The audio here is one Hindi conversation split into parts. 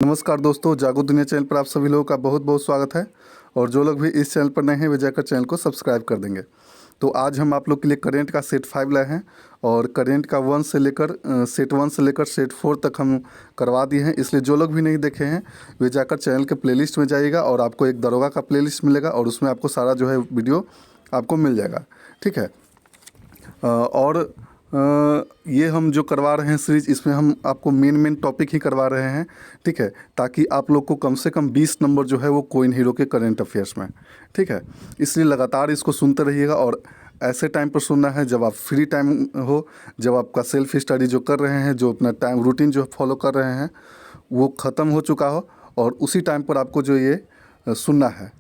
नमस्कार दोस्तों, जागो दुनिया चैनल पर आप सभी लोगों का बहुत बहुत स्वागत है। और जो लोग भी इस चैनल पर नए हैं वे जाकर चैनल को सब्सक्राइब कर देंगे। तो आज हम आप लोग के लिए करेंट का सेट 5 लाए हैं और करेंट का सेट 1 से लेकर सेट 4 तक हम करवा दिए हैं। इसलिए जो लोग भी नहीं देखे हैं वे जाकर चैनल के प्लेलिस्ट में जाइएगा और आपको एक दरोगा का प्लेलिस्ट मिलेगा और उसमें आपको सारा जो है वीडियो आपको मिल जाएगा। ठीक है। और ये हम जो करवा रहे हैं सीरीज, इसमें हम आपको मेन टॉपिक ही करवा रहे हैं। ठीक है, ताकि आप लोग को कम से कम 20 नंबर जो है वो कोइन हीरो के करंट अफेयर्स में। ठीक है, इसलिए लगातार इसको सुनते रहिएगा और ऐसे टाइम पर सुनना है जब आप फ्री टाइम हो, जब आपका सेल्फ स्टडी जो कर रहे हैं, जो अपना टाइम रूटीन जो फॉलो कर रहे हैं वो ख़त्म हो चुका हो, और उसी टाइम पर आपको जो ये सुनना है।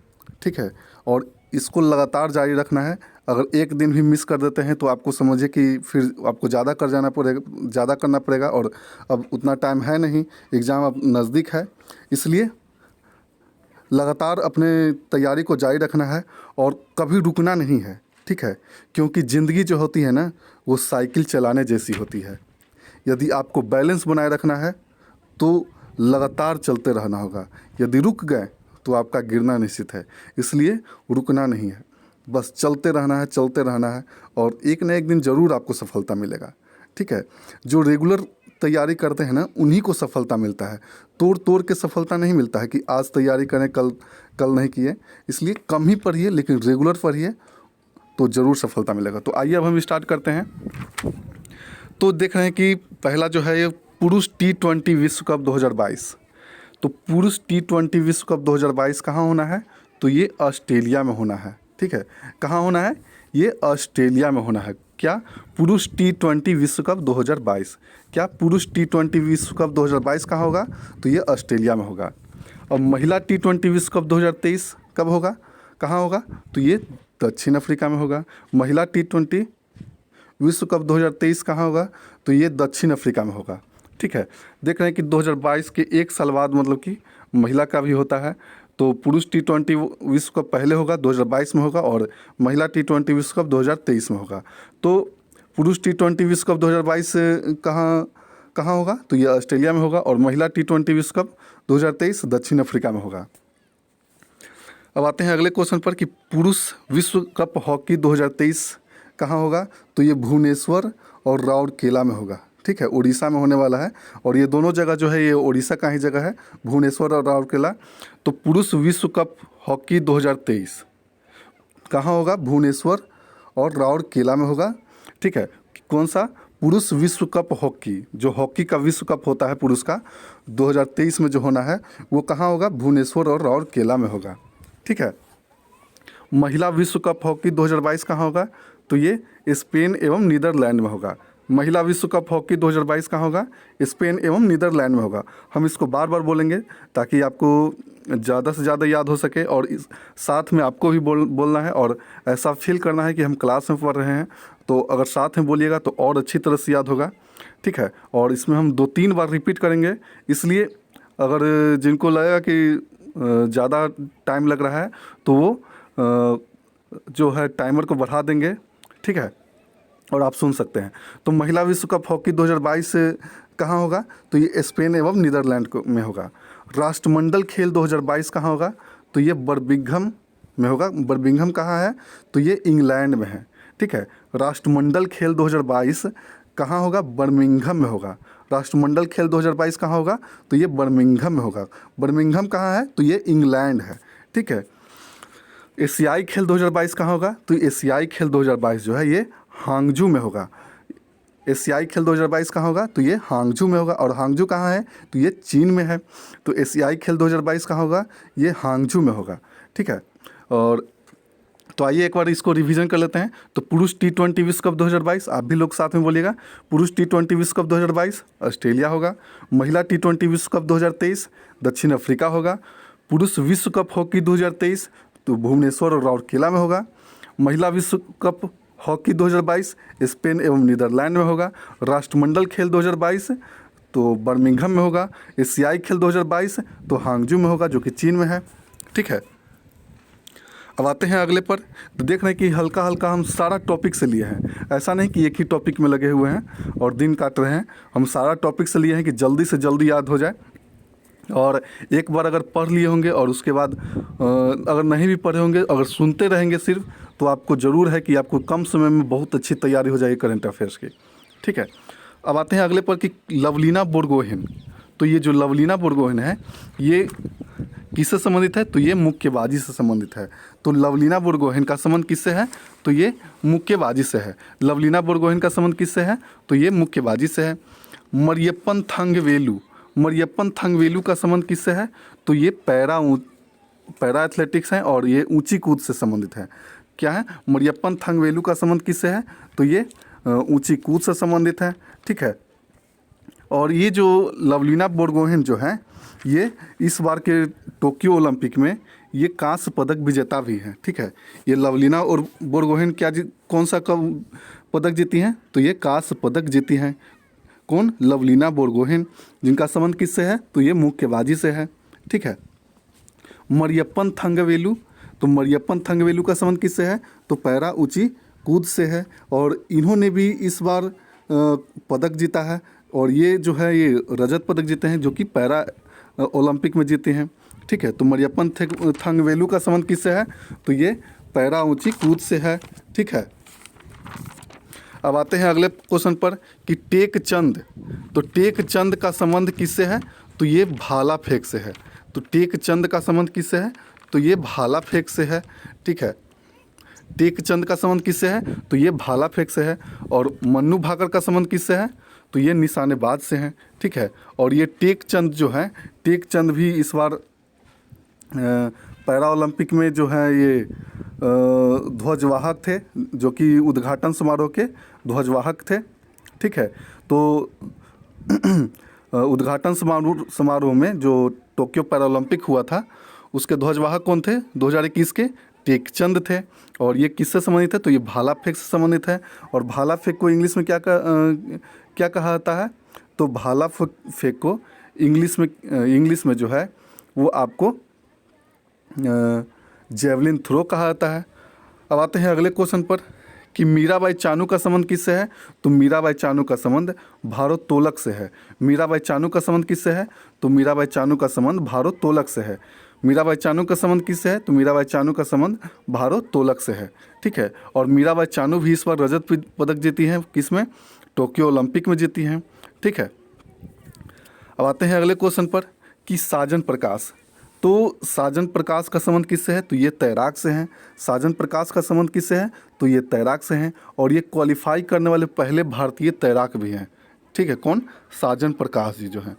ठीक है, और इसको लगातार जारी रखना है। अगर एक दिन भी मिस कर देते हैं तो आपको समझिए कि फिर आपको ज़्यादा करना पड़ेगा और अब उतना टाइम है नहीं, एग्ज़ाम अब नज़दीक है। इसलिए लगातार अपने तैयारी को जारी रखना है और कभी रुकना नहीं है। ठीक है, क्योंकि ज़िंदगी जो होती है ना वो साइकिल चलाने जैसी होती है। यदि आपको बैलेंस बनाए रखना है तो लगातार चलते रहना होगा। यदि रुक गए तो आपका गिरना निश्चित है। इसलिए रुकना नहीं है, बस चलते रहना है और एक न एक दिन ज़रूर आपको सफलता मिलेगा। ठीक है, जो रेगुलर तैयारी करते हैं ना उन्हीं को सफलता मिलता है। तोड़ तोड़ के सफलता नहीं मिलता है कि आज तैयारी करें कल नहीं किए। इसलिए कम ही पढ़िए लेकिन रेगुलर पढ़िए तो ज़रूर सफलता मिलेगा। तो आइए अब हम स्टार्ट करते हैं। तो देख रहे हैं कि पहला जो है ये पुरुष T20 विश्व कप 2022। तो पुरुष T20 विश्व कप 2022 कहाँ होना है? तो ये ऑस्ट्रेलिया में होना है। ठीक है, कहाँ होना है? ये ऑस्ट्रेलिया में होना है। क्या? पुरुष T20 विश्व कप 2022। क्या? पुरुष T20 विश्व कप 2022 कहाँ होगा? तो ये ऑस्ट्रेलिया में होगा। और महिला T20 विश्व कप 2023 कब होगा? कहाँ होगा? तो ये दक्षिण अफ्रीका में होगा। महिला T20 विश्व कप 2023 कहाँ होगा? तो ये दक्षिण अफ्रीका में होगा। ठीक है, देख रहे हैं कि 2022 के एक साल बाद मतलब कि महिला का भी होता है। तो पुरुष T20 विश्व कप पहले होगा 2022 में होगा और महिला T20 विश्व कप 2023 में होगा। तो पुरुष T20 विश्व कप 2022 कहाँ होगा? तो ये ऑस्ट्रेलिया में होगा और महिला T20 विश्व कप 2023 दक्षिण अफ्रीका में होगा। अब आते हैं अगले क्वेश्चन पर कि पुरुष विश्व कप हॉकी 2023 कहाँ होगा? तो ये भुवनेश्वर और राउरकेला में होगा। ठीक है, उड़ीसा में होने वाला है और ये दोनों जगह जो है ये उड़ीसा का ही जगह है, भुवनेश्वर और राउरकेला। तो पुरुष विश्व कप हॉकी 2023 कहाँ होगा? भुवनेश्वर और राउरकेला में होगा। ठीक है, कौन सा? पुरुष विश्व कप हॉकी, जो हॉकी का विश्व कप होता है पुरुष का 2023 में जो होना है वो कहाँ होगा? भुवनेश्वर और राउरकेला में होगा। ठीक है, महिला विश्व कप हॉकी 2022 कहाँ होगा? तो ये स्पेन एवं नीदरलैंड में होगा। महिला विश्व कप हॉकी 2022 कहाँ होगा? स्पेन एवं नीदरलैंड में होगा। हम इसको बार बार बोलेंगे ताकि आपको ज़्यादा से ज़्यादा याद हो सके और इस साथ में आपको भी बोलना है और ऐसा फील करना है कि हम क्लास में पढ़ रहे हैं। तो अगर साथ में बोलिएगा तो और अच्छी तरह से याद होगा। ठीक है, और इसमें हम 2-3 बार रिपीट करेंगे। इसलिए अगर जिनको लगेगा कि ज़्यादा टाइम लग रहा है तो वो जो है टाइमर को बढ़ा देंगे। ठीक है, और आप सुन सकते हैं। तो महिला विश्व कप हॉकी 2022 कहाँ होगा? तो ये स्पेन एवं नीदरलैंड में होगा। राष्ट्रमंडल खेल 2022 कहाँ होगा? तो ये बर्मिंघम में होगा। बर्मिंघम कहाँ है? तो ये इंग्लैंड में है। ठीक है, राष्ट्रमंडल खेल 2022 कहाँ होगा? बर्मिंघम में होगा। राष्ट्रमंडल खेल 2022 कहाँ होगा? तो ये बर्मिंघम में होगा। बर्मिंघम कहाँ है? तो ये इंग्लैंड है। ठीक है, एशियाई खेल 2022 कहाँ होगा? तो एशियाई खेल 2022 जो है ये हांगजू में होगा। एशियाई खेल 2022 कहाँ होगा? तो ये हांगजू में होगा। और हांगजू कहाँ है? तो ये चीन में है। तो एशियाई खेल 2022 कहाँ होगा? ये हांगजू में होगा। ठीक है, और तो आइए एक बार इसको रिवीजन कर लेते हैं। तो पुरुष T20 विश्व कप 2022, आप भी लोग साथ में बोलिएगा। पुरुष T20 विश्व कप 2022 ऑस्ट्रेलिया होगा। महिला T20 विश्व कप 2023 दक्षिण अफ्रीका होगा। पुरुष विश्व कप हॉकी 2023 तो भुवनेश्वर और राउरकेला में होगा। महिला विश्व कप हॉकी 2022 स्पेन एवं नीदरलैंड में होगा। राष्ट्रमंडल खेल 2022 तो बर्मिंघम में होगा। एशियाई खेल 2022 तो हांगजू में होगा जो कि चीन में है। ठीक है, अब आते हैं अगले पर। तो देख रहे हैं कि हल्का हल्का हम सारा टॉपिक से लिए हैं। ऐसा नहीं कि एक ही टॉपिक में लगे हुए हैं और दिन काट रहे हैं। हम सारा टॉपिक से लिए हैं कि जल्दी से जल्दी याद हो जाए। और एक बार अगर पढ़ लिए होंगे और उसके बाद अगर नहीं भी पढ़े होंगे, अगर सुनते रहेंगे सिर्फ, तो आपको ज़रूर है कि आपको कम समय में बहुत अच्छी तैयारी हो जाएगी करंट अफेयर्स की। ठीक है, अब आते हैं अगले पर कि लवलीना बोरगोहेन। तो ये जो लवलीना बोरगोहेन है ये किससे संबंधित है? तो ये मुक्केबाजी से संबंधित है। तो लवलीना बोरगोहेन का संबंध किससे है? तो ये मुक्केबाजी से है। लवलीना बोरगोहेन का संबंध किससे है? तो ये मुक्केबाजी से है। मरियप्पन थंगवेलु, मरियप्पन थंगवेलु का संबंध किससे है? तो ये पैरा एथलेटिक्स है और ये ऊंची कूद से संबंधित है। क्या है? मरियप्पन थंगवेलु का संबंध किससे है? तो ये ऊंची कूद से संबंधित है। ठीक है, और ये जो लवलीना बोरगोहेन जो है ये इस बार के टोक्यो ओलंपिक में ये कांस्य पदक विजेता भी है। ठीक है, ये लवलीना और बोरगोहेन कौन सा पदक जीती हैं? तो ये कांस्य पदक जीती हैं। कौन? लवलीना बोरगोहेन, जिनका संबंध किससे है? तो ये मुक्केबाजी से है। ठीक है, मरियप्पन थंगवेलु, तो मरियप्पन थंगवेलु का संबंध किससे है? तो पैरा ऊंची कूद से है और इन्होंने भी इस बार पदक जीता है और ये जो है ये रजत पदक जीते हैं जो कि पैरा ओलंपिक में जीते हैं। ठीक है, तो मरियप्पन थंगवेलु का संबंध किससे है? तो ये पैरा ऊंची कूद से है। ठीक है, अब आते हैं अगले क्वेश्चन पर कि टेक चंद। तो टेक चंद का संबंध किससे है? तो ये भाला फेंक से है। तो टेक चंद का संबंध किससे है? तो ये भाला फेंक से है। ठीक है, टेक चंद का संबंध किससे है? तो ये भाला फेंक से है। और मन्नू भाकर का संबंध किससे है? तो ये निशानेबाज से हैं। ठीक है, और ये टेक चंद जो है, टेक चंद भी इस बार पैरा ओलंपिक में जो है ये ध्वजवाहक थे, जो कि उद्घाटन समारोह के ध्वजवाहक थे। ठीक है, तो उद्घाटन समारोह में जो टोक्यो पैरा ओलंपिक हुआ था उसके ध्वजवाहक कौन थे? 2021 के टेक चंद थे। और ये किससे संबंधित है? तो ये भाला फेंक से संबंधित है। और भाला फेंक को इंग्लिश में क्या कहा जाता है? तो भाला फेंक को इंग्लिश में जो है वो आपको जेवलिन थ्रो कहा जाता है। अब आते हैं अगले क्वेश्चन पर कि मीराबाई चानू का संबंध किससे है? तो मीराबाई चानू का संबंध भारोत्तोलक से है। मीराबाई चानू का संबंध किससे है? तो मीराबाई चानू का संबंध भारोत्तोलक से है। मीराबाई चानू का संबंध किससे है? तो मीराबाई चानू का संबंध भारोत्तोलक से है। ठीक है, और मीराबाई चानू भी इस बार रजत पदक जीती हैं। किसमें? टोक्यो ओलंपिक में जीती हैं। ठीक है, अब आते हैं अगले क्वेश्चन पर कि साजन प्रकाश। तो साजन प्रकाश का संबंध किससे है? तो ये तैराक से हैं। साजन प्रकाश का संबंध किससे है? तो ये तैराक से हैं और ये क्वालिफाई करने वाले पहले भारतीय तैराक भी हैं। ठीक है, कौन? साजन प्रकाश जी जो हैं।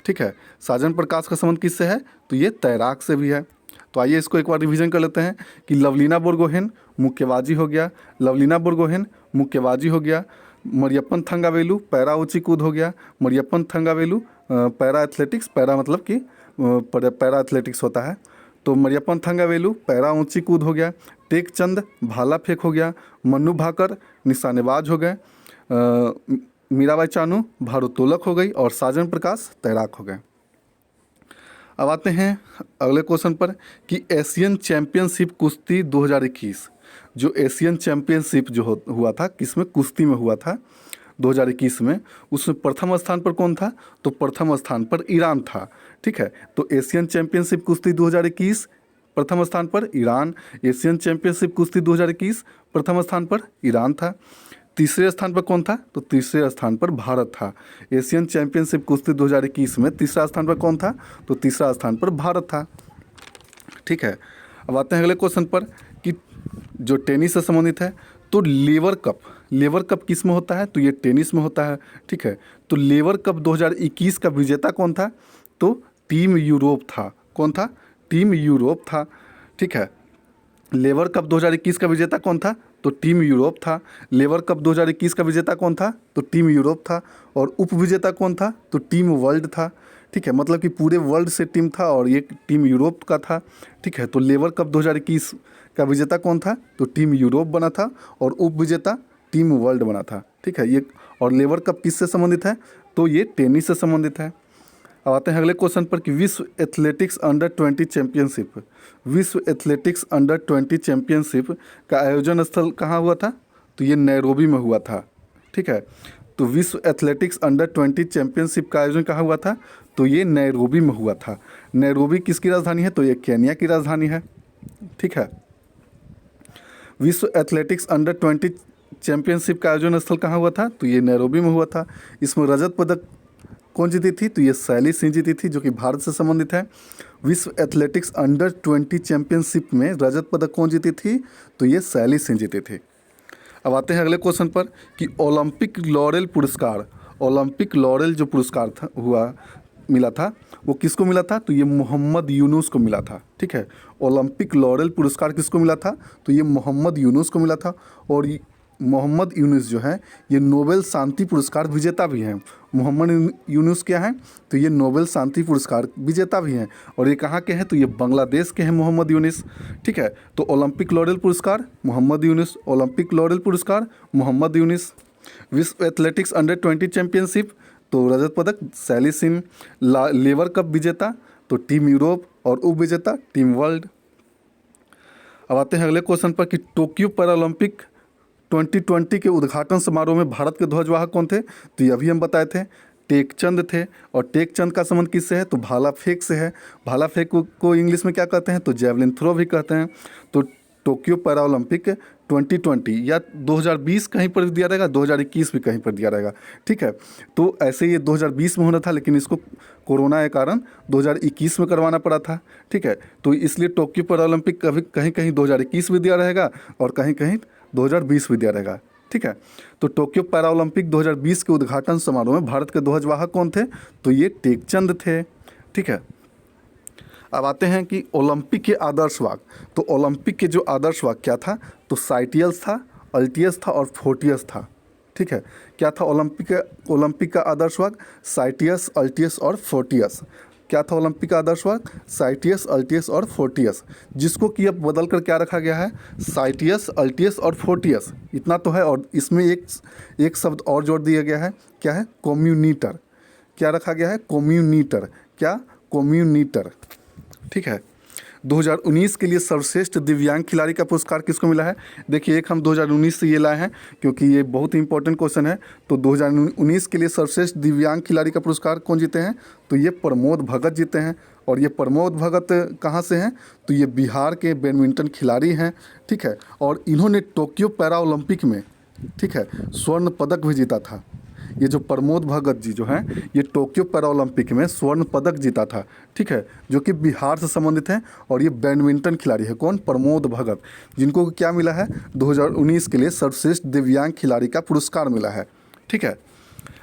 ठीक है, साजन प्रकाश का संबंध किससे है? तो ये तैराक से भी है। तो आइए इसको एक बार रिवीजन कर लेते हैं कि लवलीना बोरगोहेन मुक्केबाजी हो गया, लवलीना बोरगोहेन मुक्केबाजी हो गया, मरियप्पन थंगावेलु पैरा ऊंची कूद हो गया, Mariyappan Thangavelu para athletics, para मतलब कि पैरा एथलेटिक्स होता है। तो मरियप्पन थंगावेलु पैरा ऊंची कूद हो गया, टेक चंद भाला फेंक हो गया, मन्नू भाकर निशानेबाज हो गए, मीराबाई चानू भारोत्तोलक हो गई और साजन प्रकाश तैराक हो गए। अब आते हैं अगले क्वेश्चन पर कि एशियन चैम्पियनशिप कुश्ती 2021, जो एशियन चैम्पियनशिप जो हुआ था किसमें? कुश्ती में हुआ था 2021 में, उसमें प्रथम स्थान पर कौन था? तो प्रथम स्थान पर ईरान था। ठीक है, तो एशियन चैम्पियनशिप कुश्ती 2021 प्रथम स्थान पर ईरान, एशियन चैम्पियनशिप कुश्ती 2021 प्रथम स्थान पर ईरान था। तीसरे स्थान पर कौन था? तो तीसरे स्थान पर भारत था। एशियन चैम्पियनशिप कुश्ती 2021 में तीसरा स्थान पर कौन था? तो तीसरा स्थान पर भारत था। ठीक है, अब आते हैं अगले क्वेश्चन पर कि जो टेनिस से संबंधित है। तो लेवर कप किस में होता है? तो ये टेनिस में होता है। ठीक है, तो लेवर कप 2021 का विजेता कौन था? तो टीम यूरोप था। कौन था? टीम यूरोप था। ठीक है, लेवर कप 2021 का विजेता कौन था? तो टीम यूरोप था। लेवर कप 2021 का विजेता कौन था? तो टीम यूरोप था। और उप विजेता कौन था? तो टीम वर्ल्ड था। ठीक है, मतलब कि पूरे वर्ल्ड से टीम था और ये टीम यूरोप का था। ठीक है, तो लेवर कप 2021 का विजेता कौन था? तो टीम यूरोप बना था और उप विजेता टीम वर्ल्ड बना था। ठीक है, ये और लेवर कप किससे संबंधित है? तो ये टेनिस से संबंधित है। अब आते हैं अगले क्वेश्चन पर कि विश्व एथलेटिक्स अंडर 20 चैंपियनशिप, विश्व एथलेटिक्स अंडर 20 चैंपियनशिप का आयोजन स्थल कहाँ हुआ था? तो ये नैरोबी में हुआ था। ठीक है, तो विश्व एथलेटिक्स अंडर 20 चैंपियनशिप का आयोजन कहाँ हुआ था? तो ये नैरोबी में हुआ था। नैरोबी किसकी राजधानी है? तो ये केन्या की राजधानी है। ठीक है। विश्व एथलेटिक्स अंडर 20 चैंपियनशिप का आयोजन स्थल कहाँ हुआ था? तो ये नैरोबी में हुआ था। इसमें रजत पदक कौन जीती थी? तो ये शैली सिंह जीती थी, जो कि भारत से संबंधित है। विश्व एथलेटिक्स अंडर 20 चैंपियनशिप में रजत पदक कौन जीती थी? तो ये शैली सिंह जीती थी। अब आते हैं अगले क्वेश्चन पर कि ओलंपिक लॉरेल पुरस्कार, ओलंपिक लॉरेल जो पुरस्कार था मिला था, वो किसको मिला था? तो ये मोहम्मद यूनुस को मिला था। ठीक है। ओलंपिक लॉरेल पुरस्कार किसको मिला था? तो ये मोहम्मद यूनुस को मिला था। और मोहम्मद यूनुस जो है ये नोबेल शांति पुरस्कार विजेता भी हैं। मोहम्मद यूनुस क्या हैं? तो ये नोबेल शांति पुरस्कार विजेता भी हैं। और ये कहाँ के हैं? तो ये बांग्लादेश के हैं मोहम्मद यूनुस। ठीक है। तो ओलंपिक लॉरेल पुरस्कार मोहम्मद यूनुस, ओलंपिक लॉरेल पुरस्कार मोहम्मद यूनुस। विश्व एथलेटिक्स अंडर 20 चैंपियनशिप तो रजत पदक शैली सिंह। लेवर कप विजेता तो टीम यूरोप, और उप विजेता टीम वर्ल्ड। अब आते हैं अगले क्वेश्चन पर कि टोक्यो पैरालंपिक 2020 के उद्घाटन समारोह में भारत के ध्वजवाहक कौन थे? तो ये अभी हम बताए थे, टेकचंद थे। और टेकचंद का संबंध किससे है? तो भाला फेंक से है। भाला फेंक को इंग्लिश में क्या कहते हैं? तो जेवलिन थ्रो भी कहते हैं। तो टोक्यो पैरालंपिक 2020 या 2020 कहीं पर दिया रहेगा, 2021 भी कहीं पर दिया रहेगा। ठीक है। तो ऐसे ये 2020 में होना था, लेकिन इसको कोरोना के कारण 2021 में करवाना पड़ा था। ठीक है। तो इसलिए टोक्यो पैरालंपिक कभी कहीं कहीं 2021 भी दिया रहेगा और कहीं कहीं 2020 भी दिया रहेगा। ठीक है। तो टोक्यो पैरालंपिक 2020 के उद्घाटन समारोह में भारत के ध्वजवाहक कौन थे? तो ये टेकचंद थे। ठीक है। अब आते हैं कि ओलंपिक के आदर्श वाक्य। तो ओलंपिक के जो आदर्श वाक्य क्या था? तो साइटियस था, अल्टियस था और फोर्टियस था। ठीक है। क्या था ओलंपिक का आदर्श वाक्य? साइटियस, अल्टियस और फोर्टियस। क्या था ओलंपिक का आदर्श वाक्य? साइटियस, अल्टियस और फोर्टियस, जिसको कि अब बदल कर क्या रखा गया है? साइटियस, अल्टियस और फोर्टियस। इतना तो है। और इसमें एक शब्द और जोड़ दिया गया है। क्या है? कम्युनिटर। क्या रखा गया है? कम्युनिटर। क्या? कम्युनिटर। ठीक है। 2019 के लिए सर्वश्रेष्ठ दिव्यांग खिलाड़ी का पुरस्कार किसको मिला है? देखिए, एक हम 2019 से ये लाए हैं क्योंकि ये बहुत ही इंपॉर्टेंट क्वेश्चन है। तो 2019 के लिए सर्वश्रेष्ठ दिव्यांग खिलाड़ी का पुरस्कार कौन जीते हैं? तो ये प्रमोद भगत जीते हैं। और ये प्रमोद भगत कहाँ से हैं? तो ये बिहार के बैडमिंटन खिलाड़ी हैं। ठीक है। और इन्होंने टोक्यो पैरा ओलंपिक में, ठीक है, स्वर्ण पदक भी जीता था। ये जो प्रमोद भगत जी जो हैं, ये टोक्यो पैरा ओलंपिक में स्वर्ण पदक जीता था। ठीक है। जो कि बिहार से संबंधित हैं। और ये बैडमिंटन खिलाड़ी है। कौन? प्रमोद भगत, जिनको क्या मिला है? 2019 के लिए सर्वश्रेष्ठ दिव्यांग खिलाड़ी का पुरस्कार मिला है। ठीक है।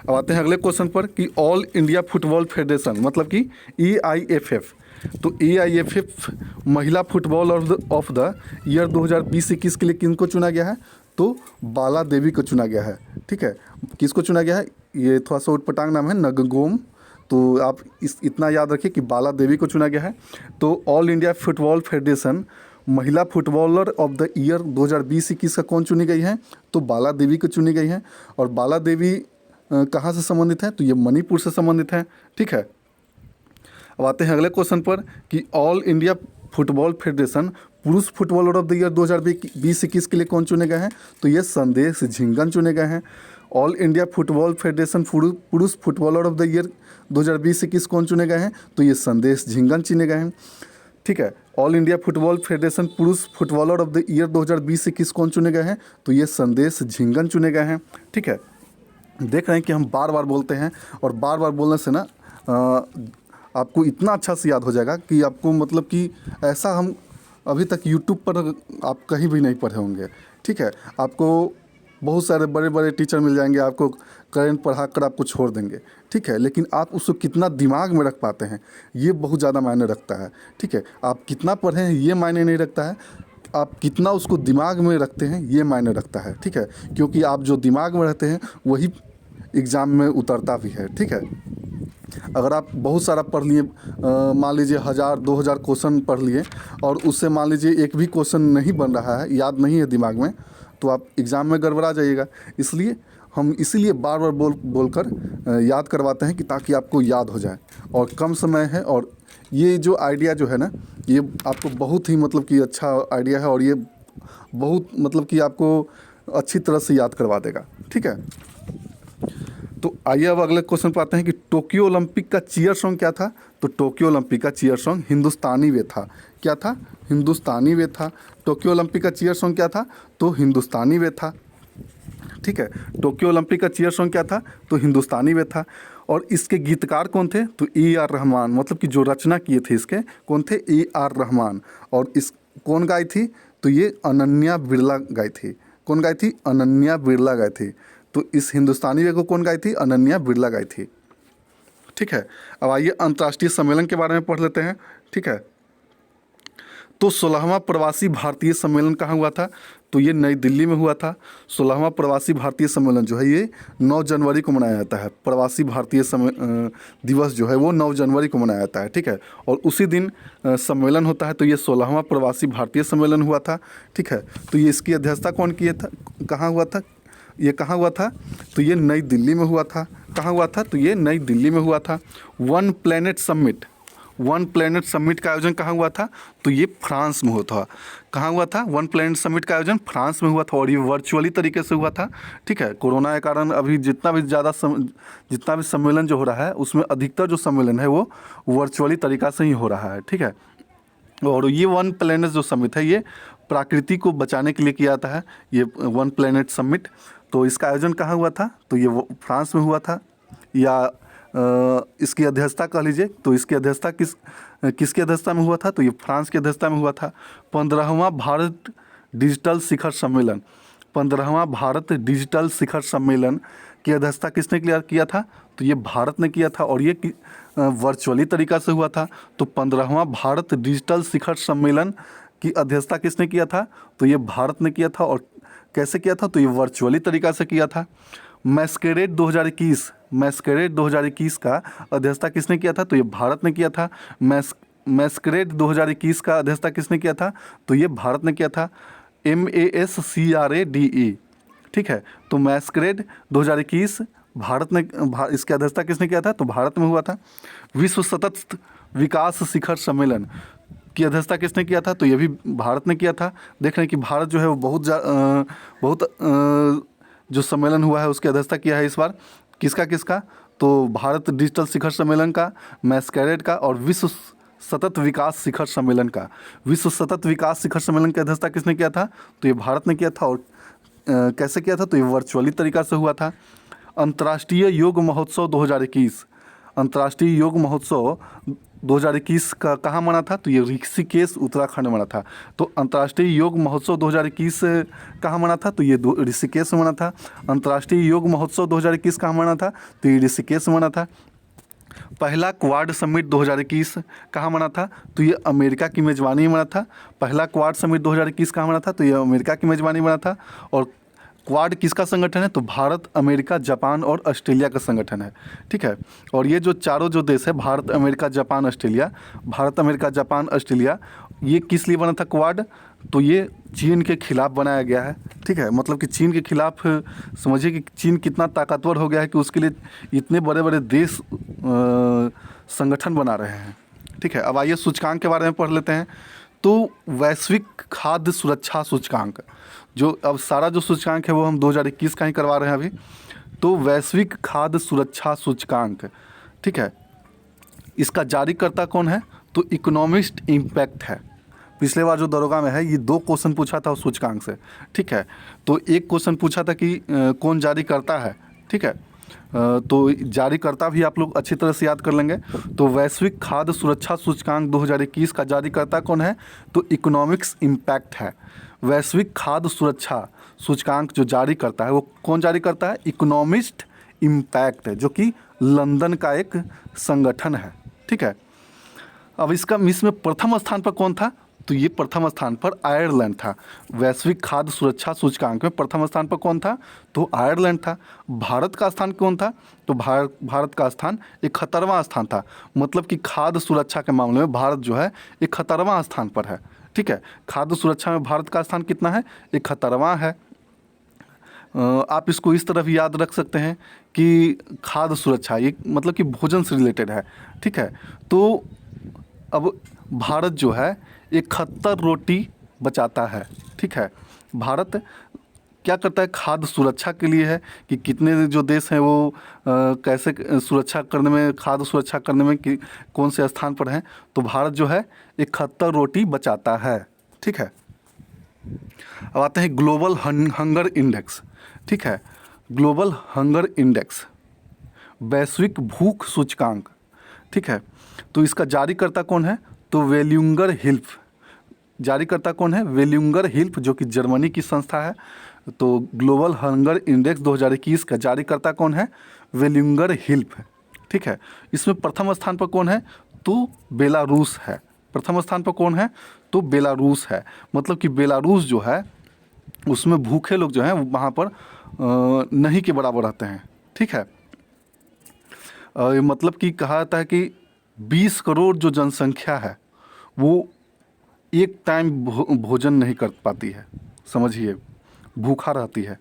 अब आते हैं अगले क्वेश्चन पर कि ऑल इंडिया फुटबॉल फेडरेशन मतलब कि EIFF, तो EIFF महिला फुटबॉल ऑफ द ईयर 2020-21 के लिए किनको चुना गया है? तो बाला देवी को चुना गया है। ठीक है। किसको चुना गया है? ये थोड़ा सा उटपटांग नाम है, नगगोम। तो आप इतना याद रखिए कि बाला देवी को चुना गया है। तो ऑल इंडिया फुटबॉल फेडरेशन महिला फुटबॉलर ऑफ द ईयर 2020-21 का कौन चुनी गई है? तो बाला देवी को चुनी गई है। और बाला देवी कहाँ से संबंधित है? तो ये मणिपुर से संबंधित है। ठीक है। अब आते हैं अगले क्वेश्चन पर कि ऑल इंडिया फुटबॉल फेडरेशन पुरुष फुटबॉलर ऑफ द ईयर 2020-21 के लिए कौन चुने गए हैं? तो ये संदेश झिंगन चुने गए हैं। ऑल इंडिया फुटबॉल फेडरेशन पुरुष फुटबॉलर ऑफ द ईयर 2020-21 कौन चुने गए हैं? तो ये संदेश झिंगन चुने गए हैं। ठीक है। ऑल इंडिया फुटबॉल फेडरेशन पुरुष फुटबॉलर ऑफ द ईयर 2020-21 कौन चुने गए हैं? तो ये संदेश झिंगन चुने गए हैं। ठीक है। देख रहे हैं कि हम बार बार बोलते हैं और बार बार बोलने से ना आपको इतना अच्छा से याद हो जाएगा कि आपको मतलब कि ऐसा हम अभी तक YouTube पर आप कहीं भी नहीं पढ़े होंगे। ठीक है। आपको बहुत सारे बड़े बड़े टीचर मिल जाएंगे, आपको करंट पढ़ा कर आपको छोड़ देंगे। ठीक है। लेकिन आप उसको कितना दिमाग में रख पाते हैं, ये बहुत ज़्यादा मायने रखता है। ठीक है। आप कितना पढ़े हैं ये मायने नहीं रखता है, आप कितना उसको दिमाग में रखते हैं ये मायने रखता है। ठीक है। क्योंकि आप जो दिमाग में रहते हैं वही एग्ज़ाम में उतरता भी है। ठीक है। अगर आप बहुत सारा पढ़ लिए, मान लीजिए 1000-2000 क्वेश्चन पढ़ लिए और उससे मान लीजिए एक भी क्वेश्चन नहीं बन रहा है, याद नहीं है दिमाग में, तो आप एग्ज़ाम में गड़बड़ा जाइएगा। इसलिए हम इसीलिए बार बार बोलकर याद करवाते हैं कि ताकि आपको याद हो जाए। और कम समय है और ये जो आइडिया जो है ना, ये आपको बहुत ही मतलब कि अच्छा आइडिया है और ये बहुत मतलब कि आपको अच्छी तरह से याद करवा देगा। ठीक है। तो आइए अब अगले क्वेश्चन पर आते हैं कि टोक्यो ओलंपिक का चीयर सॉन्ग क्या था। तो टोक्यो ओलंपिक का चीयर सॉन्ग हिंदुस्तानी वे था। क्या था? हिंदुस्तानी वे था। टोक्यो ओलंपिक का चीयर सॉन्ग क्या था? तो हिंदुस्तानी वे था। ठीक है, टोक्यो ओलंपिक का चीयर सॉन्ग क्या था? तो हिंदुस्तानी वे था। और इसके गीतकार कौन थे? तो ए आर रहमान, मतलब कि जो रचना किए थे इसके कौन थे? A R Rahman. और इस कौन गाई थी? तो ये अनन्या बिरला गाई थी। कौन गाई थी? अनन्या बिरला गाई थी। तो इस हिंदुस्तानी वे को कौन गाई थी? अनन्या बिरला गाई थी। ठीक है, अब आइए अंतर्राष्ट्रीय सम्मेलन के बारे में पढ़ लेते हैं। ठीक है, तो 16वां प्रवासी भारतीय सम्मेलन कहाँ हुआ था? तो ये नई दिल्ली में हुआ था। 16वां प्रवासी भारतीय सम्मेलन जो है ये 9 जनवरी को मनाया जाता है। प्रवासी भारतीय दिवस जो है वो 9 जनवरी को मनाया जाता है। ठीक है, और उसी दिन सम्मेलन होता है। तो ये 16वां प्रवासी भारतीय सम्मेलन हुआ था। ठीक है, तो ये इसकी अध्यक्षता कौन किए था? कहाँ हुआ था? ये कहाँ हुआ था? तो ये नई दिल्ली में हुआ था। कहाँ हुआ था? तो ये नई दिल्ली में हुआ था। वन प्लेनेट समिट का आयोजन कहाँ हुआ था? तो ये फ्रांस में हुआ था। कहाँ हुआ था? वन प्लेनेट समिट का आयोजन फ्रांस में हुआ था और ये वर्चुअली तरीके से हुआ था। ठीक है, कोरोना के कारण अभी जितना भी सम्मेलन जो हो रहा है उसमें अधिकतर जो सम्मेलन है वो वर्चुअली तरीका से ही हो रहा है। ठीक है, और ये वन प्लेनेट जो समिट है ये प्रकृति को बचाने के लिए किया जाता है, ये वन प्लेनेट समिट। तो इसका आयोजन कहाँ हुआ था? तो ये फ्रांस में हुआ था। या इसकी अध्यक्षता कह लीजिए, तो इसकी अध्यक्षता किसकी अध्यक्षता में हुआ था? तो ये फ्रांस की अध्यक्षता में हुआ था। 15वां भारत डिजिटल शिखर सम्मेलन, 15वां भारत डिजिटल शिखर सम्मेलन की अध्यक्षता किसने किया था? तो ये भारत ने किया था और ये वर्चुअली तरीका से हुआ था। तो 15वां भारत डिजिटल शिखर सम्मेलन की अध्यक्षता किसने किया था? तो ये भारत ने किया था। और कैसे किया था? तो ये वर्चुअली तरीका से किया था। मैस्करेड 2021 का अध्यक्षता किसने किया था? तो ये भारत ने किया था। मैस्करेड 2021 का अध्यक्षता किसने किया था? तो ये भारत ने किया था। MASCRADE। ठीक है, तो मैस्करेड 2021 भारत ने इसकी अध्यक्षता किसने किया था? तो भारत में हुआ था। विश्व सतत विकास शिखर सम्मेलन की अध्यक्षता किसने किया था? तो ये भी भारत ने किया था। देख रहे हैं कि भारत जो है वो बहुत जो सम्मेलन हुआ है उसकी अध्यक्षता किया है इस बार। किसका? तो भारत डिजिटल शिखर सम्मेलन का, मैस्करेड का और विश्व सतत विकास शिखर सम्मेलन का। विश्व सतत विकास शिखर सम्मेलन की अध्यक्षता किसने किया था? तो ये भारत ने किया था। और कैसे किया था? तो ये वर्चुअली तरीका से हुआ था। अंतर्राष्ट्रीय योग महोत्सव 2021, अंतर्राष्ट्रीय योग महोत्सव 2021 का कहाँ मना था? तो ये ऋषिकेश उत्तराखंड में मना था। तो अंतर्राष्ट्रीय योग महोत्सव 2021 कहाँ मना था? तो ये ऋषिकेश में मना था। अंतर्राष्ट्रीय योग महोत्सव 2021 कहाँ मना था? तो ये ऋषिकेश में मना था। पहला क्वाड समिट 2021 कहाँ मना था? तो ये अमेरिका की मेज़बानी में मना था। पहला क्वाड समिट 2021 कहाँ मना था? तो ये अमेरिका की मेज़बानी में मना था। और क्वाड किसका संगठन है? तो भारत, अमेरिका, जापान और ऑस्ट्रेलिया का संगठन है। ठीक है, और ये जो चारों जो देश है भारत, अमेरिका, जापान, ऑस्ट्रेलिया, ये किस लिए बना था क्वाड? तो ये चीन के खिलाफ बनाया गया है। ठीक है, मतलब कि चीन के खिलाफ समझिए कि चीन कितना ताकतवर हो गया है कि उसके लिए इतने बड़े बड़े देश संगठन बना रहे हैं। ठीक है, अब आइए सूचकांक के बारे में पढ़ लेते हैं। तो वैश्विक खाद्य सुरक्षा सूचकांक, जो अब सारा जो सूचकांक है वो हम 2021 का ही करवा रहे हैं अभी। तो वैश्विक खाद्य सुरक्षा सूचकांक, ठीक है, इसका जारीकर्ता कौन है? तो इकोनॉमिस्ट इम्पैक्ट है। पिछले बार जो दरोगा में है ये 2 क्वेश्चन पूछा था उस सूचकांक से। ठीक है, तो एक क्वेश्चन पूछा था कि कौन जारी करता है। ठीक है, तो जारीकर्ता भी आप लोग अच्छी तरह से याद कर लेंगे। तो वैश्विक खाद्य सुरक्षा सूचकांक 2021 का जारीकर्ता कौन है? तो इकोनॉमिक्स इम्पैक्ट है। वैश्विक खाद्य सुरक्षा सूचकांक जो जारी करता है वो कौन जारी करता है? इकोनॉमिस्ट इम्पैक्ट है, जो कि लंदन का एक संगठन है। ठीक है, अब इसमें प्रथम स्थान पर कौन था? तो ये प्रथम स्थान पर आयरलैंड था। वैश्विक खाद्य सुरक्षा सूचकांक में प्रथम स्थान पर कौन था? तो आयरलैंड था। भारत का स्थान कौन था? तो भारत का स्थान 71वां स्थान था। मतलब कि खाद्य सुरक्षा के मामले में भारत जो है 71वां स्थान पर है। ठीक है, खाद्य सुरक्षा में भारत का स्थान कितना है? 71वां है। आप इसको इस तरह भी याद रख सकते हैं कि खाद्य सुरक्षा ये मतलब कि भोजन से रिलेटेड है। ठीक है, तो अब भारत जो है 71 रोटी बचाता है। ठीक है, भारत क्या करता है, खाद्य सुरक्षा के लिए है कि कितने जो देश हैं वो कैसे सुरक्षा करने में, खाद्य सुरक्षा करने में कि कौन से स्थान पर हैं। तो भारत जो है 71 रोटी बचाता है। ठीक है, अब आते हैं ग्लोबल हंगर इंडेक्स। ठीक है, ग्लोबल हंगर इंडेक्स, वैश्विक भूख सूचकांक। ठीक है, तो इसका जारीकर्ता कौन है, तो वेल्युंगर हिल्फ। जारीकर्ता कौन है, वेल्युंगर हिल्फ, जो कि जर्मनी की संस्था है। तो ग्लोबल हंगर इंडेक्स 2021 का जारीकर्ता कौन है, वेल्युंगर हिल्फ। ठीक है, इसमें प्रथम स्थान पर कौन है, तो बेलारूस है। प्रथम स्थान पर कौन है, तो बेलारूस है। मतलब कि बेलारूस जो है उसमें भूखे लोग जो हैं वहाँ पर नहीं के बराबर रहते हैं। ठीक है, मतलब कि कहा जाता है कि 20 करोड़ जो जनसंख्या है वो एक टाइम भोजन नहीं कर पाती है, समझिए, भूखा रहती है।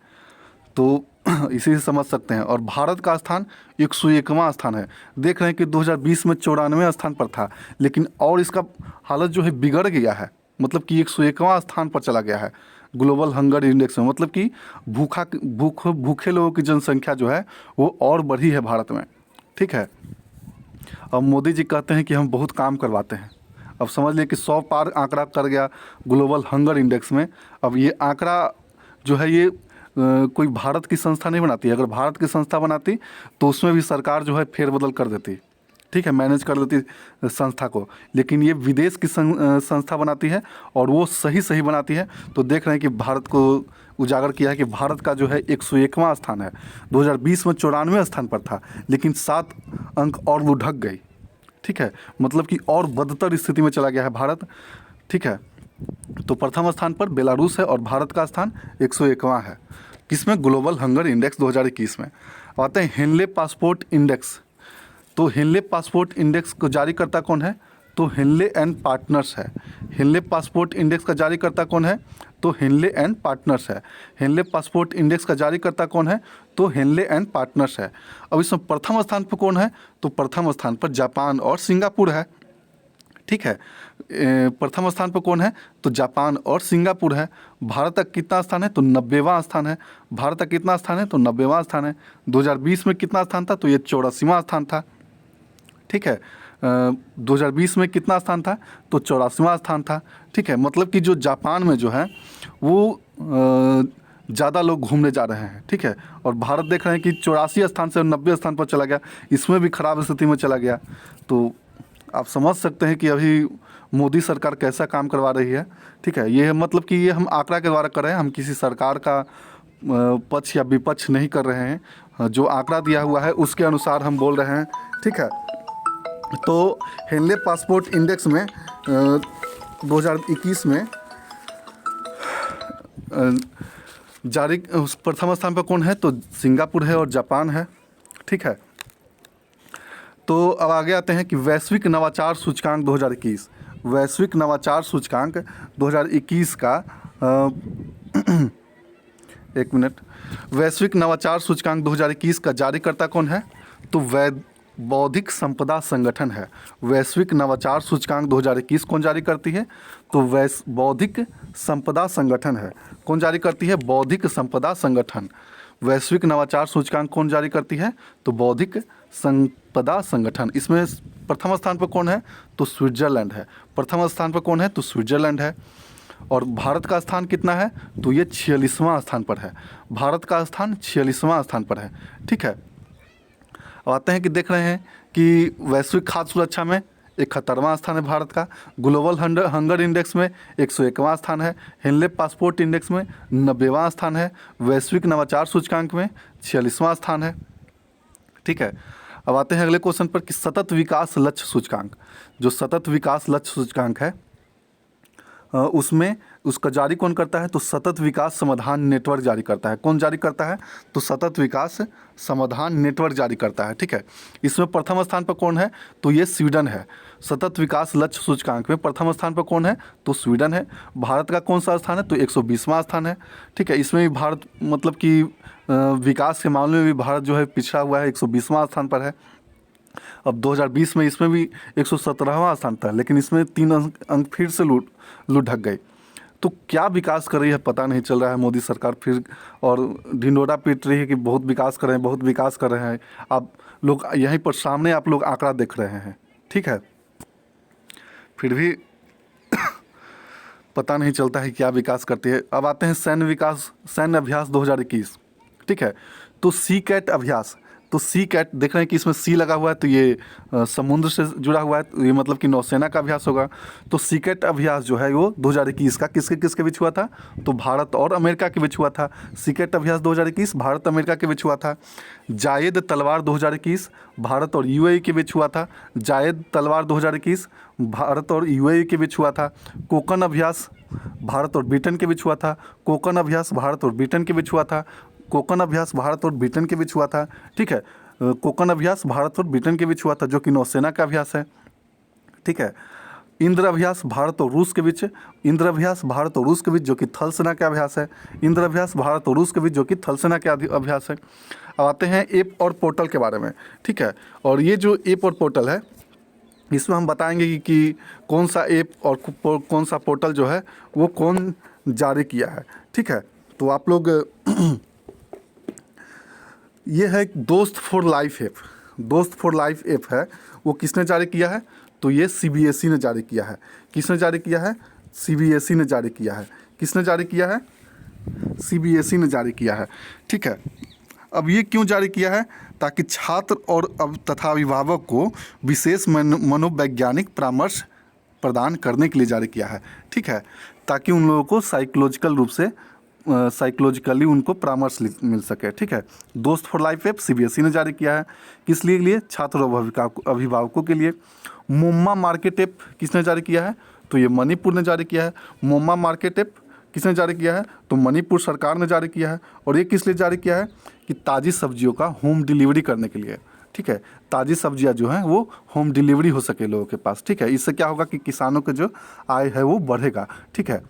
तो इसी से समझ सकते हैं। और भारत का स्थान 101वां स्थान है। देख रहे हैं कि 2020 में 94वें स्थान पर था, लेकिन और इसका हालत जो है बिगड़ गया है। मतलब कि 101वां स्थान पर चला गया है ग्लोबल हंगर इंडेक्स में। मतलब कि भूखे लोगों की जनसंख्या जो है वो और बढ़ी है भारत में। ठीक है, अब मोदी जी कहते हैं कि हम बहुत काम करवाते हैं। अब समझ लिए कि 100 पार आंकड़ा कर गया ग्लोबल हंगर इंडेक्स में। अब ये आंकड़ा जो है ये कोई भारत की संस्था नहीं बनाती है। अगर भारत की संस्था बनाती तो उसमें भी सरकार जो है फेरबदल कर देती। ठीक है, मैनेज कर देती संस्था को। लेकिन ये विदेश की संस्था बनाती है और वो सही बनाती है। तो देख रहे हैं कि भारत को उजागर किया है कि भारत का जो है 101वां स्थान है। 2020 में 94वें स्थान पर था, लेकिन 7 अंक और लुढ़क गई। ठीक है, मतलब कि और बदतर स्थिति में चला गया है भारत। ठीक है, तो प्रथम स्थान पर बेलारूस है और भारत का स्थान 101वां है। किसमें, ग्लोबल हंगर इंडेक्स 2021 में। आते हैं हेनले पासपोर्ट इंडेक्स। तो हेनले पासपोर्ट इंडेक्स को जारी करता कौन है, तो हेनले एंड पार्टनर्स है। हेनले पासपोर्ट इंडेक्स का जारी करता कौन है, तो हेनले एंड पार्टनर्स है। हेनले पासपोर्ट इंडेक्स का जारी करता कौन है, तो हेनले एंड पार्टनर्स है। अब इसमें प्रथम स्थान पर कौन है, तो प्रथम स्थान पर जापान और सिंगापुर है। ठीक है, प्रथम स्थान पर कौन है, तो जापान और सिंगापुर है। भारत का कितना स्थान है, तो 90वां स्थान है। भारत का कितना स्थान है, तो 90वां स्थान है। 2020 में कितना स्थान था, तो ये 84वां स्थान था। ठीक है, 2020 में कितना स्थान था, तो 84वां स्थान था। ठीक है, मतलब कि जो जापान में जो है वो ज़्यादा लोग घूमने जा रहे हैं। ठीक है, और भारत देख रहे हैं कि 84 स्थान से 90 स्थान पर चला गया, इसमें भी खराब स्थिति में चला गया। तो आप समझ सकते हैं कि अभी मोदी सरकार कैसा काम करवा रही है। ठीक है, ये मतलब कि ये हम आंकड़ा के द्वारा कर रहे हैं, हम किसी सरकार का पक्ष या विपक्ष नहीं कर रहे हैं। जो आंकड़ा दिया हुआ है उसके अनुसार हम बोल रहे हैं। ठीक है, तो हेनले पासपोर्ट इंडेक्स में 2021 में जारी प्रथम स्थान पर कौन है, तो सिंगापुर है और जापान है। ठीक है, तो अब आगे आते हैं कि वैश्विक नवाचार सूचकांक 2021। वैश्विक नवाचार सूचकांक 2021 का एक मिनट, वैश्विक नवाचार सूचकांक 2021 का जारीकर्ता कौन है, तो बौद्धिक संपदा संगठन है। वैश्विक नवाचार सूचकांक 2021 कौन जारी करती है, तो बौद्धिक संपदा संगठन है। कौन जारी करती है, बौद्धिक संपदा संगठन। वैश्विक नवाचार सूचकांक कौन जारी करती है, तो बौद्धिक संपदा संगठन। इसमें प्रथम स्थान पर कौन है, तो स्विट्जरलैंड है। प्रथम स्थान पर कौन है, तो स्विट्जरलैंड है। और भारत का स्थान कितना है, तो ये 46वां स्थान पर है। भारत का स्थान 46वां स्थान पर है। ठीक है, अब आते हैं कि देख रहे हैं कि वैश्विक खाद्य सुरक्षा में 71वां स्थान है भारत का। ग्लोबल हंगर इंडेक्स में 101वां स्थान है। हेनले पासपोर्ट इंडेक्स में 90वां स्थान है। वैश्विक नवाचार सूचकांक में 46वां स्थान है। ठीक है, अब आते हैं अगले क्वेश्चन पर कि सतत विकास लक्ष्य सूचकांक। जो सतत विकास लक्ष्य सूचकांक है उसमें उसका जारी कौन करता है, तो सतत विकास समाधान नेटवर्क जारी करता है। कौन जारी करता है, तो सतत विकास समाधान नेटवर्क जारी करता है। ठीक है, इसमें प्रथम स्थान पर कौन है, तो ये स्वीडन है। सतत विकास लक्ष्य सूचकांक में प्रथम स्थान पर कौन है, तो स्वीडन है। भारत का कौन सा स्थान है, तो 120वां स्थान है। ठीक है, इसमें भी भारत मतलब कि विकास के मामले में भी भारत जो है पिछड़ा हुआ है, 120वां स्थान पर है। अब 2020 में इसमें भी 117वां स्थान था, लेकिन इसमें 3 अंक फिर से लुढ़क गए। तो क्या विकास कर रही है पता नहीं चल रहा है मोदी सरकार फिर, और ढिंढोरा पीट रही है कि बहुत विकास कर रहे हैं, बहुत विकास कर रहे हैं। आप लोग यहीं पर सामने आप लोग आंकड़ा देख रहे हैं, ठीक है, फिर भी पता नहीं चलता है क्या विकास करती है। अब आते हैं सैन्य अभ्यास 2021, ठीक है। तो सी कैट अभ्यास, तो सी कैट देख रहे हैं कि इसमें सी लगा हुआ है, तो ये समुद्र से जुड़ा हुआ है, तो ये मतलब कि नौसेना का अभ्यास होगा। तो सी कैट अभ्यास जो है वो 2021 का किसके किसके बीच हुआ था, तो भारत और अमेरिका के बीच हुआ था। सी कैट अभ्यास 2021 भारत अमेरिका के बीच हुआ था। जायद तलवार 2021 भारत और यूएई के बीच हुआ था। जायद तलवार 2021 भारत और यूएई के बीच हुआ था। कोकन अभ्यास भारत और ब्रिटेन के बीच हुआ था। कोकन अभ्यास भारत और ब्रिटेन के बीच हुआ था। कोकन अभ्यास भारत और ब्रिटेन के बीच हुआ था, ठीक है। कोकन अभ्यास भारत और ब्रिटेन के बीच हुआ था, जो कि नौसेना का अभ्यास है, ठीक है। इंद्र अभ्यास भारत और रूस के बीच, इंद्र अभ्यास भारत और रूस के बीच, जो कि थल सेना का अभ्यास है। इंद्र अभ्यास भारत और रूस के बीच, जो कि थल सेना का अभ्यास है। अब आते हैं ऐप और पोर्टल के बारे में, ठीक है। और ये जो ऐप और पोर्टल है, इसमें हम बताएंगे कि कौन सा ऐप और कौन सा पोर्टल जो है वो कौन जारी किया है, ठीक है। तो आप लोग ये है दोस्त फॉर लाइफ ऐप, दोस्त फॉर लाइफ ऐप है, वो किसने जारी किया है, तो ये सीबीएसई ने जारी किया है। किसने जारी किया है, सीबीएसई ने जारी किया है। किसने जारी किया है, सीबीएसई ने जारी किया है, ठीक है। अब ये क्यों जारी किया है, ताकि छात्र और अब तथा अभिभावक को विशेष मनोवैज्ञानिक परामर्श प्रदान करने के लिए जारी किया है, ठीक है, ताकि उन लोगों को साइकोलॉजिकल रूप से साइकोलॉजिकली उनको परामर्श मिल सके, ठीक है। दोस्त फॉर लाइफ ऐप सीबीएसई ने जारी किया है, किस लिए छात्र और अभिभावकों के लिए। मोम्मा मार्केट ऐप किसने जारी किया है, तो ये मणिपुर ने जारी किया है। मोम्मा मार्केट ऐप किसने जारी किया है, तो मणिपुर सरकार ने जारी किया है। और ये किस लिए जारी किया है, कि ताज़ी सब्जियों का होम डिलीवरी करने के लिए, ठीक है। ताज़ी सब्जियां जो हैं वो होम डिलीवरी हो सके लोगों के पास, ठीक है। इससे क्या होगा कि किसानों के जो आय है वो बढ़ेगा, ठीक है।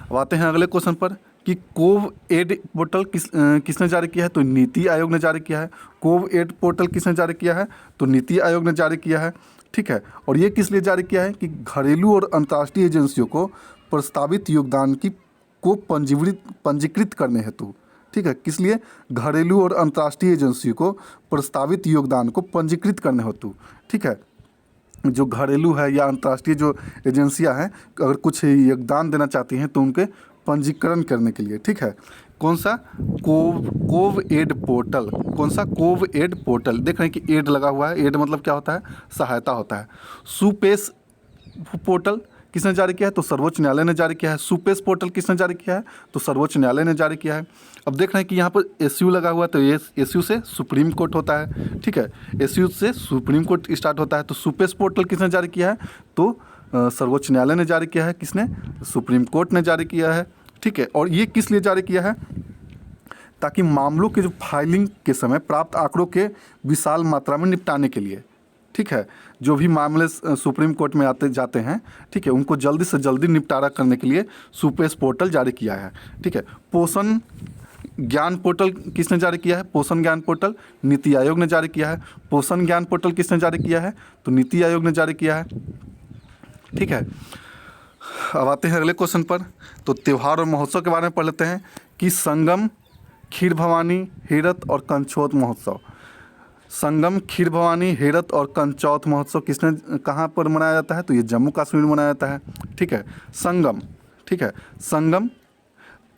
अब आते हैं अगले क्वेश्चन पर कि कोव एड पोर्टल किसने जारी किया है, तो नीति आयोग ने जारी किया है। कोव एड पोर्टल किसने जारी किया है, तो नीति आयोग ने जारी किया है, ठीक है। और ये किस लिए जारी किया है, कि घरेलू और अंतर्राष्ट्रीय एजेंसियों को प्रस्तावित योगदान को पंजीकृत करने हेतु, ठीक है। किस लिए, घरेलू और अंतर्राष्ट्रीय एजेंसियों को प्रस्तावित योगदान को पंजीकृत करने हेतु, ठीक है। जो घरेलू है या अंतर्राष्ट्रीय जो एजेंसियां हैं, अगर कुछ योगदान देना चाहती हैं तो उनके पंजीकरण करने के लिए, ठीक है। कौन सा, कोव एड पोर्टल, कौन सा, कोव एड पोर्टल। देख रहे हैं कि एड लगा हुआ है, एड मतलब क्या होता है, सहायता होता है। सुपेश पोर्टल किसने जारी किया है, तो सर्वोच्च न्यायालय ने जारी किया है। सुपेश पोर्टल किसने जारी किया है, तो सर्वोच्च न्यायालय ने जारी किया है। अब देख रहे हैं कि यहाँ पर एसयू लगा हुआ है, तो ये एसयू से सुप्रीम कोर्ट होता है, ठीक है। एसयू से सुप्रीम कोर्ट स्टार्ट होता है। तो सुपेश पोर्टल किसने जारी किया है, तो सर्वोच्च न्यायालय ने जारी किया है। किसने, सुप्रीम कोर्ट ने जारी किया है, ठीक है। और ये किस लिए जारी किया है, ताकि मामलों के जो फाइलिंग के समय प्राप्त आंकड़ों के विशाल मात्रा में निपटाने के लिए, ठीक है। जो भी मामले सुप्रीम कोर्ट में आते जाते हैं, ठीक है, उनको जल्दी से जल्दी निपटारा करने के लिए सुपेश पोर्टल जारी किया है, ठीक है। पोषण ज्ञान पोर्टल किसने जारी किया है, पोषण ज्ञान पोर्टल नीति आयोग ने जारी किया है। पोषण ज्ञान पोर्टल किसने जारी किया है, तो नीति आयोग ने जारी किया है, ठीक है। अब आते हैं अगले क्वेश्चन पर। तो त्यौहार और महोत्सव के बारे में पढ़ लेते हैं कि संगम, खीर भवानी, हेरत और कंचौत महोत्सव। संगम, खीर भवानी, हेरत और कंचौत महोत्सव किसने कहाँ पर मनाया जाता है, तो ये जम्मू कश्मीर में मनाया जाता है, ठीक है। संगम, ठीक है, संगम,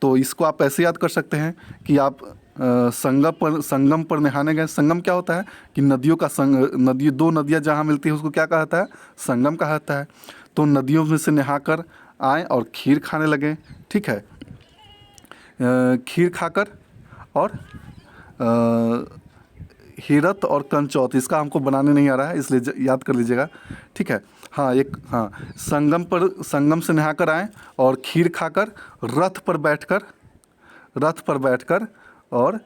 तो इसको आप ऐसे याद कर सकते हैं कि आप संगम पर नहाने गए। संगम क्या होता है, कि नदियों का नदी, दो नदियाँ जहाँ मिलती है उसको क्या कहा जाता है, संगम कहा जाता है। तो नदियों में से नहाकर आए और खीर खाने लगे, ठीक है। खीर खाकर और हेरत और कंचौत, इसका हमको बनाने नहीं आ रहा है इसलिए याद कर लीजिएगा, ठीक है। हाँ, हाँ, संगम से नहाकर आए और खीर खाकर रथ पर बैठकर और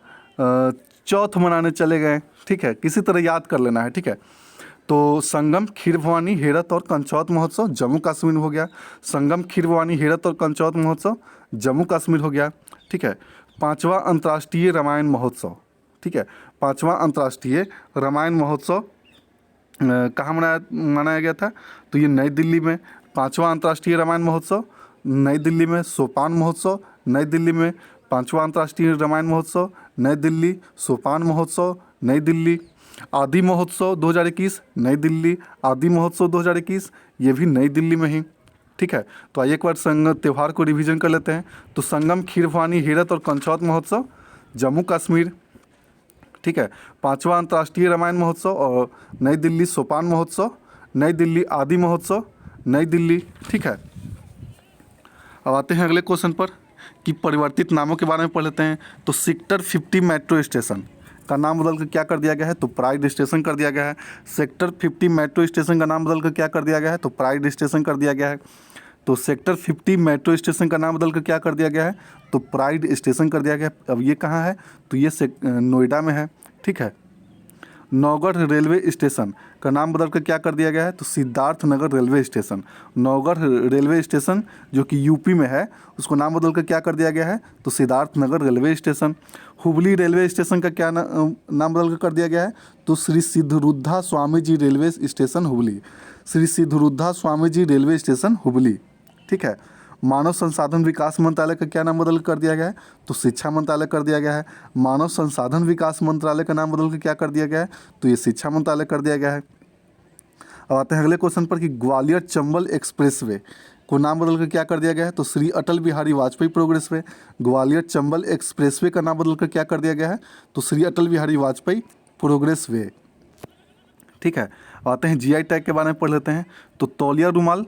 चौथ मनाने चले गए, ठीक है। किसी तरह याद कर लेना है, ठीक है। तो संगम, खीर भवानी, हेरत और कंचौत महोत्सव जम्मू कश्मीर हो गया। संगम, खीर भवानी, हेरत और कंचौत महोत्सव जम्मू कश्मीर हो गया, ठीक है। 5वां अंतर्राष्ट्रीय रामायण महोत्सव, ठीक है। 5वां अंतर्राष्ट्रीय रामायण महोत्सव कहाँ मनाया गया था, तो ये नई दिल्ली में 5वां अंतर्राष्ट्रीय रामायण महोत्सव नई दिल्ली में सोपान महोत्सव, नई दिल्ली में 5वां अंतर्राष्ट्रीय रामायण महोत्सव, नई दिल्ली सोपान महोत्सव, नई दिल्ली आदि महोत्सव 2021, नई दिल्ली आदि महोत्सव 2021, ये भी नई दिल्ली में ही। ठीक है, तो आइए एक बार त्यौहार को रिवीजन कर लेते हैं। तो संगम, खीरभवानी, हेरत और कंचौत महोत्सव जम्मू कश्मीर। ठीक है, 5वां अंतर्राष्ट्रीय रामायण महोत्सव और नई दिल्ली सोपान महोत्सव, नई दिल्ली आदि महोत्सव, नई दिल्ली। ठीक है, अब आते हैं अगले क्वेश्चन पर कि परिवर्तित नामों के बारे में पढ़ लेते हैं। तो सेक्टर 50 मेट्रो स्टेशन का नाम बदल कर क्या कर दिया गया है? तो प्राइड स्टेशन कर दिया गया है। सेक्टर 50 मेट्रो स्टेशन का नाम बदल कर क्या कर दिया गया है? तो प्राइड स्टेशन कर दिया गया है। तो सेक्टर 50 मेट्रो स्टेशन का नाम बदल कर क्या कर दिया गया है? तो प्राइड स्टेशन कर दिया गया है। अब ये कहाँ है? तो ये नोएडा में है। ठीक है, नौगढ़ रेलवे स्टेशन का नाम बदल कर क्या कर दिया गया है? तो Siddharthnagar railway station. Naugarh railway station जो कि यूपी में है, उसको नाम बदल कर क्या कर दिया गया है? तो Siddharthnagar railway station. Hubli railway station का क्या नाम बदल कर दिया गया है? तो Shri सिद्धरूद्धा Swami ji railway station Hubli. Shri सिद्धरूद्धा Swami ji railway station Hubli. ठीक है, मानव संसाधन विकास मंत्रालय का क्या नाम बदल कर दिया गया है? तो शिक्षा मंत्रालय कर दिया गया है। मानव संसाधन विकास मंत्रालय का नाम बदल कर क्या कर दिया गया है? तो ये शिक्षा मंत्रालय कर दिया गया है। अब आते हैं अगले क्वेश्चन पर कि ग्वालियर चंबल एक्सप्रेसवे को नाम बदल कर क्या कर दिया गया है? तो Shri Atal Bihari Vajpayee progress way. Gwalior Chambal expressway का नाम बदल कर क्या कर दिया गया है? तो श्री अटल बिहारी वाजपेयी प्रोग्रेस वे। ठीक है, अब आते हैं जीआई टैग के बारे में पढ़ लेते हैं। तो तौलिया रुमाल,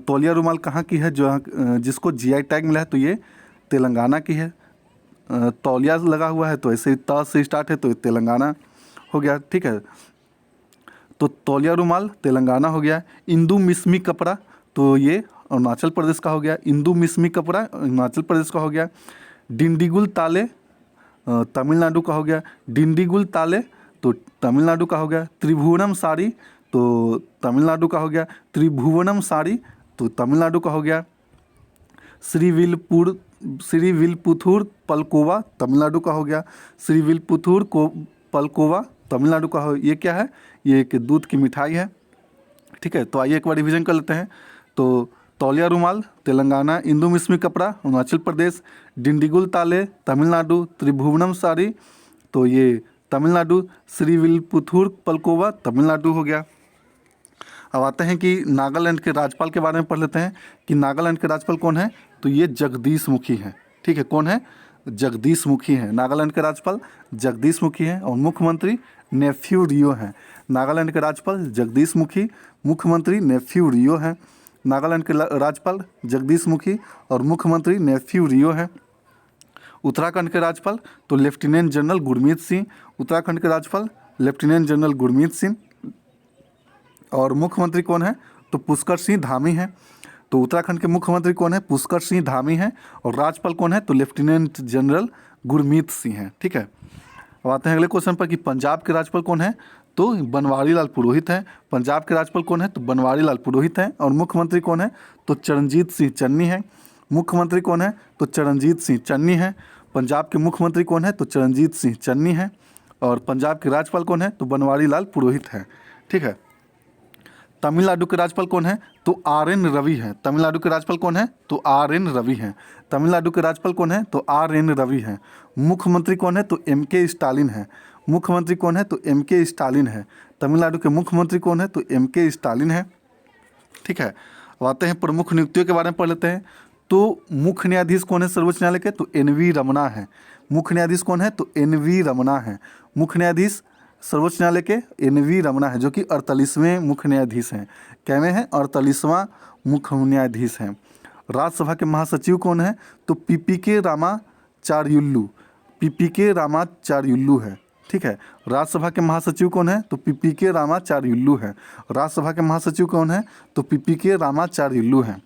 तौलिया रुमाल कहाँ की है? जो जिसको जीआई टैग मिला है तो ये तेलंगाना की है। तौलिया लगा हुआ है तो ऐसे त से स्टार्ट है तो तेलंगाना हो गया। ठीक है, तो तौलिया रुमाल तेलंगाना हो गया। इंदु मिसमी कपड़ा तो ये अरुणाचल प्रदेश का हो गया। इंदु मिसमी कपड़ा हिमाचल प्रदेश का हो गया। डिंडीगुल ताले तमिलनाडु का हो गया। डिंडीगुल ताले तो तमिलनाडु का हो गया। त्रिभुवनम साड़ी तो तमिलनाडु का हो गया। त्रिभुवनम साड़ी तो तमिलनाडु का हो गया। श्रीविल्पुथुर पलकोवा तमिलनाडु का हो गया। श्रीविल्पुथुर को पलकोवा तमिलनाडु का हो। ये क्या है? ये एक दूध की मिठाई है। ठीक है, तो आइए एक बार रिवीजन कर लेते हैं। तो तौलिया रुमाल तेलंगाना, इंदु मिसमी कपड़ा अरुणाचल प्रदेश, डिंडीगुल ताले तमिलनाडु, त्रिभुवनम साड़ी तो ये तमिलनाडु, श्रीविल्पुथुर पलकोवा तमिलनाडु हो गया। अब आते हैं कि नागालैंड के राज्यपाल के बारे में पढ़ लेते हैं कि नागालैंड के राज्यपाल कौन है? तो ये जगदीश मुखी हैं। ठीक है, कौन है? जगदीश मुखी हैं। नागालैंड के राज्यपाल जगदीश मुखी हैं और मुख्यमंत्री नेफ्यू रियो हैं। नागालैंड के राज्यपाल जगदीश मुखी, मुख्यमंत्री नेफ्यू रियो हैं। नागालैंड के राज्यपाल जगदीश मुखी और मुख्यमंत्री नेफ्यू रियो हैं। उत्तराखंड के राज्यपाल तो लेफ्टिनेंट जनरल गुरमीत सिंह। उत्तराखंड के राज्यपाल लेफ्टिनेंट जनरल गुरमीत सिंह और मुख्यमंत्री कौन है? तो पुष्कर सिंह धामी हैं। तो उत्तराखंड के मुख्यमंत्री कौन है? पुष्कर सिंह धामी हैं और राज्यपाल कौन है? तो लेफ्टिनेंट जनरल गुरमीत सिंह हैं। ठीक है, अब आते हैं अगले क्वेश्चन पर कि पंजाब के राज्यपाल कौन है? तो बनवारी लाल पुरोहित हैं। पंजाब के राज्यपाल कौन है? तो बनवारी लाल पुरोहित हैं और मुख्यमंत्री कौन है? तो चरणजीत सिंह चन्नी हैं। मुख्यमंत्री कौन है? तो चरणजीत सिंह चन्नी हैं। पंजाब के मुख्यमंत्री कौन है? तो चरणजीत सिंह चन्नी हैं और पंजाब के राज्यपाल कौन है? तो बनवारी लाल पुरोहित हैं। ठीक है, तमिलनाडु के राज्यपाल कौन है? तो आर.एन. रवि हैं। तमिलनाडु के राज्यपाल कौन है? तो आर.एन. रवि हैं। तमिलनाडु के राज्यपाल कौन है? तो आर.एन. रवि हैं। मुख्यमंत्री कौन है? तो एम.के. स्टालिन हैं। मुख्यमंत्री कौन है? तो एम.के. स्टालिन है। तमिलनाडु के मुख्यमंत्री कौन है? तो एम.के. स्टालिन है। ठीक है, अब आते हैं प्रमुख नियुक्तियों के बारे में पढ़ लेते हैं। तो मुख्य न्यायाधीश कौन है सर्वोच्च न्यायालय के? तो एन.वी. रमना है। मुख्य न्यायाधीश कौन है? तो एन.वी. रमना है। मुख्य न्यायाधीश सर्वोच्च न्यायालय के एन.वी. रमना है जो कि 48वें मुख्य न्यायाधीश हैं। कैवे हैं? 48वां मुख्य न्यायाधीश हैं। राज्यसभा के महासचिव कौन है? तो पी.पी.के. रामाचार्युल्लू। पी.पी.के. रामाचार्युल्लू है। ठीक है, राज्यसभा के महासचिव कौन है? तो पी.पी.के. रामाचार्युल्लू है। राज्यसभा के महासचिव कौन है? तो पी.पी.के. रामाचार्युल्लू हैं।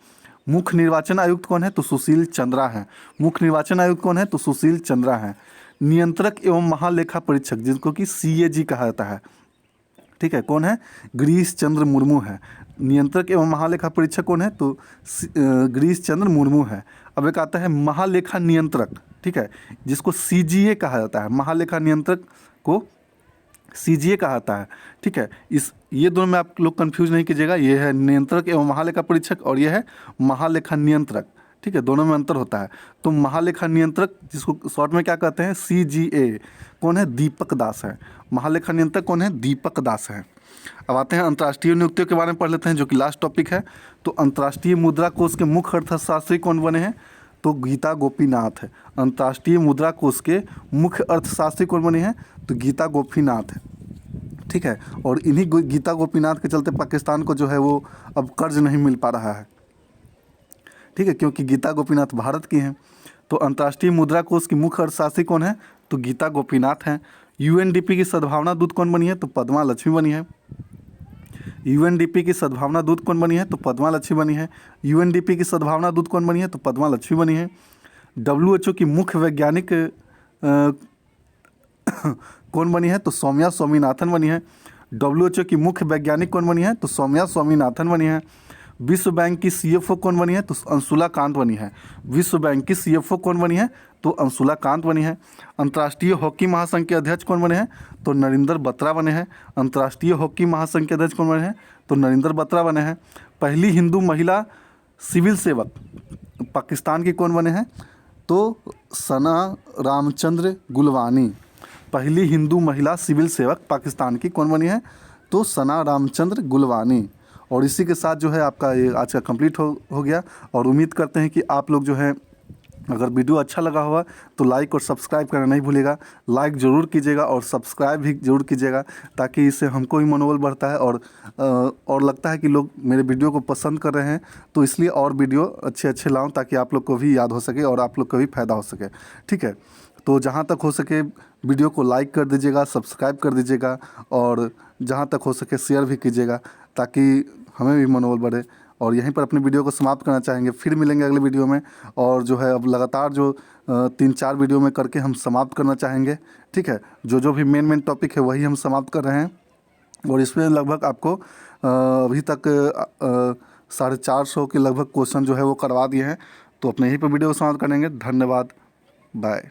मुख्य निर्वाचन आयुक्त कौन है? तो सुशील चंद्रा है। मुख्य निर्वाचन आयुक्त कौन है? तो सुशील चंद्रा है। नियंत्रक एवं महालेखा परीक्षक जिनको कि CAG कहा जाता है, ठीक है, कौन है? गिरीश चंद्र मुर्मू है। नियंत्रक एवं महालेखा परीक्षक कौन है? तो गिरीश चंद्र मुर्मू है। अब एक आता है महालेखा नियंत्रक, ठीक है, जिसको CGA कहा जाता है। महालेखा नियंत्रक को CGA कहा जाता है। ठीक है, ये दोनों में आप लोग कंफ्यूज नहीं कीजिएगा, ये है नियंत्रक एवं महालेखा परीक्षक और ये है महालेखा नियंत्रक। ठीक है, दोनों में अंतर होता है। तो महालेखा नियंत्रक जिसको शॉर्ट में क्या कहते हैं, CGA, कौन है, दीपक दास है। महालेखा नियंत्रक कौन है, दीपक दास है। अब आते हैं अंतर्राष्ट्रीय नियुक्तियों के बारे में पढ़ लेते हैं, जो कि लास्ट टॉपिक है। तो अंतर्राष्ट्रीय मुद्रा कोष के मुख्य अर्थशास्त्री कौन बने हैं, तो गीता गोपीनाथ है। अंतर्राष्ट्रीय मुद्रा कोष के मुख्य अर्थशास्त्री कौन बने हैं, तो गीता गोपीनाथ है। ठीक है, और इन्हीं गीता गोपीनाथ के चलते पाकिस्तान को जो है वो अब कर्ज नहीं मिल पा रहा है। ठीक है, क्योंकि गीता गोपीनाथ भारत की हैं। तो अंतर्राष्ट्रीय मुद्रा कोष की मुख्य अर्थशास्त्री कौन है, तो गीता गोपीनाथ हैं। UNDP की सद्भावना दूत कौन बनी है, तो पद्मा लक्ष्मी बनी है। UNDP की सद्भावना दूत कौन बनी है, तो पद्मा लक्ष्मी बनी है। UNDP की सद्भावना दूत कौन बनी है, तो पद्मा लक्ष्मी बनी है। WHO की मुख्य वैज्ञानिक कौन बनी है, तो सौम्या स्वामीनाथन बनी है। WHO की मुख्य वैज्ञानिक कौन बनी है, तो सौम्या स्वामीनाथन बनी है। विश्व बैंक की CFO कौन बनी है, तो अंशुला कांत बनी है। विश्व बैंक की CFO कौन बनी है, तो अंशुला कांत बनी है। अंतर्राष्ट्रीय हॉकी महासंघ के अध्यक्ष कौन बने हैं, तो नरेंद्र बत्रा बने हैं। अंतर्राष्ट्रीय हॉकी महासंघ के अध्यक्ष कौन बने हैं, तो नरेंद्र बत्रा बने हैं। पहली हिंदू महिला सिविल सेवक पाकिस्तान की कौन बने हैं, तो सना रामचंद्र गुलवानी। पहली हिंदू महिला सिविल सेवक पाकिस्तान की कौन बनी है, तो सना रामचंद्र गुलवानी। और इसी के साथ जो है आपका ये आज का कंप्लीट हो गया। और उम्मीद करते हैं कि आप लोग जो है, अगर वीडियो अच्छा लगा हुआ तो लाइक और सब्सक्राइब करना नहीं भूलिएगा। लाइक ज़रूर कीजिएगा और सब्सक्राइब भी ज़रूर कीजिएगा, ताकि इससे हमको भी मनोबल बढ़ता है और लगता है कि लोग मेरे वीडियो को पसंद कर रहे हैं। तो इसलिए और वीडियो अच्छे लाऊं, ताकि आप लोग को भी याद हो सके और आप लोग को भी फ़ायदा हो सके। ठीक है, तो जहाँ तक हो सके वीडियो को लाइक कर दीजिएगा, सब्सक्राइब कर दीजिएगा और जहाँ तक हो सके शेयर भी कीजिएगा, ताकि हमें भी मनोबल बढ़े। और यहीं पर अपनी वीडियो को समाप्त करना चाहेंगे। फिर मिलेंगे अगले वीडियो में, और जो है अब लगातार जो 3-4 वीडियो में करके हम समाप्त करना चाहेंगे। ठीक है, जो भी मेन टॉपिक है वही हम समाप्त कर रहे हैं। और इसमें लगभग आपको अभी तक 450 के लगभग क्वेश्चन जो है वो करवा दिए हैं। तो अपने यहीं पर वीडियो को समाप्त करेंगे। धन्यवाद, बाय।